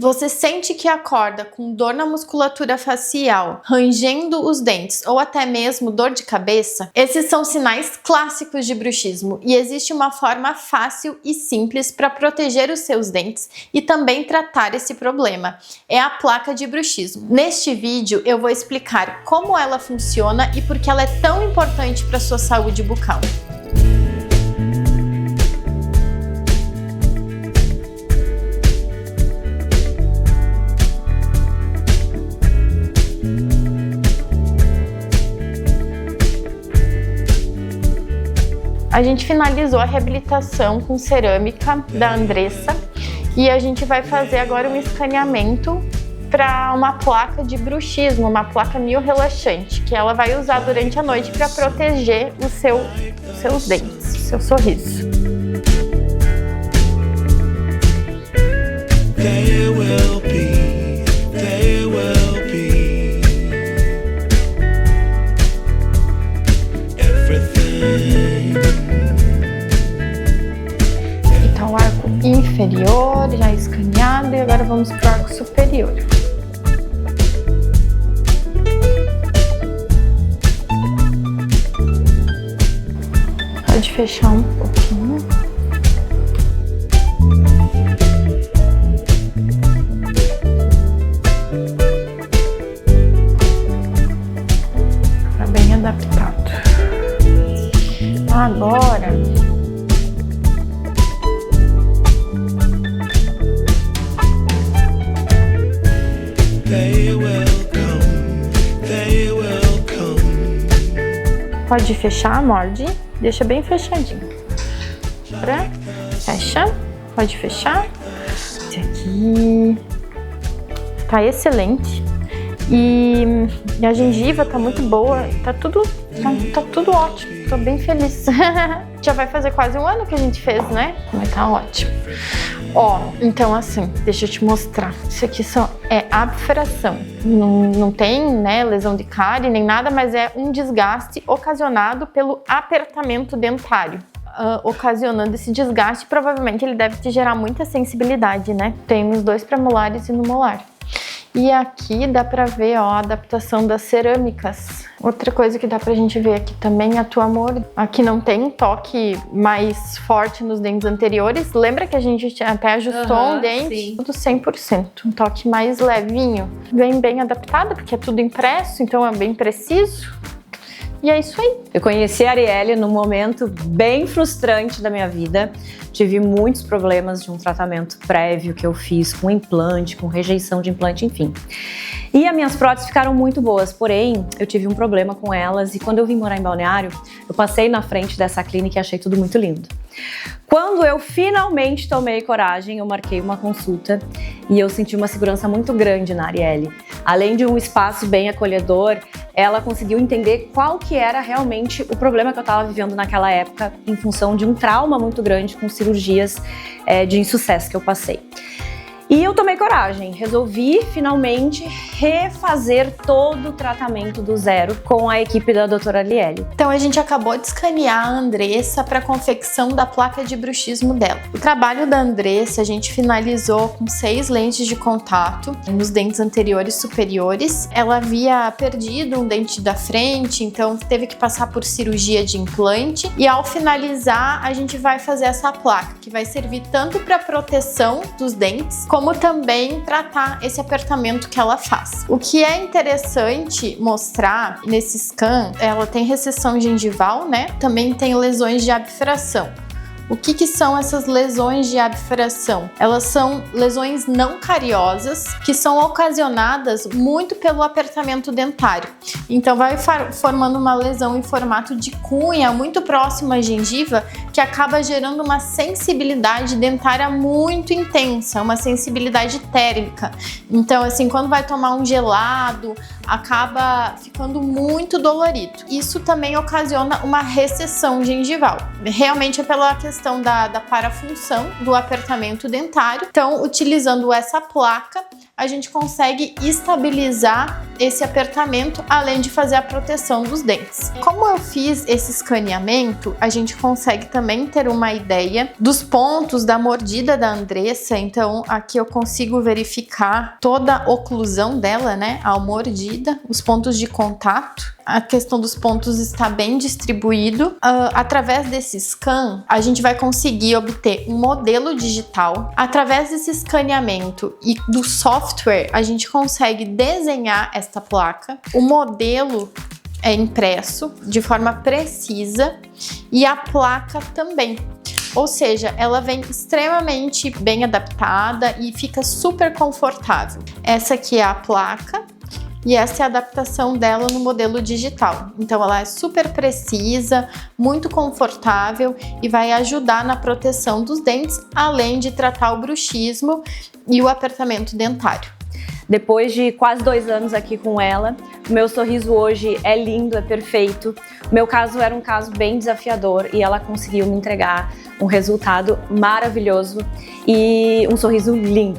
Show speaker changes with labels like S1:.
S1: você sente que acorda com dor na musculatura facial, rangendo os dentes ou até mesmo dor de cabeça, esses são sinais clássicos de bruxismo e existe uma forma fácil e simples para proteger os seus dentes e também tratar esse problema. É a placa de bruxismo. Neste vídeo eu vou explicar como ela funciona e por que ela é tão importante para a sua saúde bucal. A gente finalizou a reabilitação com cerâmica da Andressa e a gente vai fazer agora um escaneamento para uma placa de bruxismo, uma placa miorrelaxante, que ela vai usar durante a noite para proteger os seus dentes, o seu sorriso. Então, o arco inferior já escaneado e agora vamos para o arco superior. Pode fechar um pouquinho. Tá bem adaptado. Agora pode fechar, morde, deixa bem fechadinho. Fecha, pode fechar. Esse aqui tá excelente. E a gengiva tá muito boa, tá tudo ótimo, tô bem feliz. Já vai fazer quase um ano que a gente fez, né? Mas tá ótimo. Ó, então assim, deixa eu te mostrar. Isso aqui só é abfração. Não tem, né, lesão de cárie nem nada, mas é um desgaste ocasionado pelo apertamento dentário. Ocasionando esse desgaste, provavelmente ele deve te gerar muita sensibilidade, né? Tem nos dois premolares e no molar. E aqui dá pra ver, ó, a adaptação das cerâmicas. Outra coisa que dá pra gente ver aqui também é a tua mordida. Aqui não tem um toque mais forte nos dentes anteriores. Lembra que a gente até ajustou um dente? Sim. Tudo 100%. Um toque mais levinho. Vem bem adaptado, porque é tudo impresso, então é bem preciso. E é isso aí.
S2: Eu conheci a Arielle num momento bem frustrante da minha vida. Tive muitos problemas de um tratamento prévio que eu fiz com implante, com rejeição de implante, enfim. E as minhas próteses ficaram muito boas, porém eu tive um problema com elas e quando eu vim morar em Balneário, eu passei na frente dessa clínica e achei tudo muito lindo. Quando eu finalmente tomei coragem, eu marquei uma consulta e eu senti uma segurança muito grande na Arielle. Além de um espaço bem acolhedor, ela conseguiu entender qual que era realmente o problema que eu estava vivendo naquela época em função de um trauma muito grande com cirurgias de insucesso que eu passei. E eu tomei coragem, resolvi finalmente refazer todo o tratamento do zero com a equipe da doutora Arielle.
S1: Então a gente acabou de escanear a Andressa para a confecção da placa de bruxismo dela. O trabalho da Andressa a gente finalizou com 6 lentes de contato nos dentes anteriores e superiores. Ela havia perdido um dente da frente, então teve que passar por cirurgia de implante. E ao finalizar a gente vai fazer essa placa, que vai servir tanto para proteção dos dentes, como também tratar esse apertamento que ela faz. O que é interessante mostrar nesse scan, ela tem recessão gengival, né? Também tem lesões de abfração. O que são essas lesões de abfração? Elas são lesões não cariosas que são ocasionadas muito pelo apertamento dentário. Então vai formando uma lesão em formato de cunha muito próxima à gengiva que acaba gerando uma sensibilidade dentária muito intensa, uma sensibilidade térmica. Então assim, quando vai tomar um gelado, acaba ficando muito dolorido. Isso também ocasiona uma recessão gengival. Realmente é pela questão da parafunção do apertamento dentário. Então, utilizando essa placa, a gente consegue estabilizar esse apertamento, além de fazer a proteção dos dentes. Como eu fiz esse escaneamento, a gente consegue também ter uma ideia dos pontos da mordida da Andressa. Então aqui eu consigo verificar toda a oclusão dela, né, ao mordida, os pontos de contato. A questão dos pontos está bem distribuído. Através desse scan, a gente vai conseguir obter um modelo digital. Através desse escaneamento e do software, a gente consegue desenhar esta placa. O modelo é impresso de forma precisa e a placa também. Ou seja, ela vem extremamente bem adaptada e fica super confortável. Essa aqui é a placa. E essa é a adaptação dela no modelo digital. Então ela é super precisa, muito confortável e vai ajudar na proteção dos dentes, além de tratar o bruxismo e o apertamento dentário.
S2: Depois de quase 2 anos aqui com ela, o meu sorriso hoje é lindo, é perfeito. O meu caso era um caso bem desafiador e ela conseguiu me entregar um resultado maravilhoso e um sorriso lindo.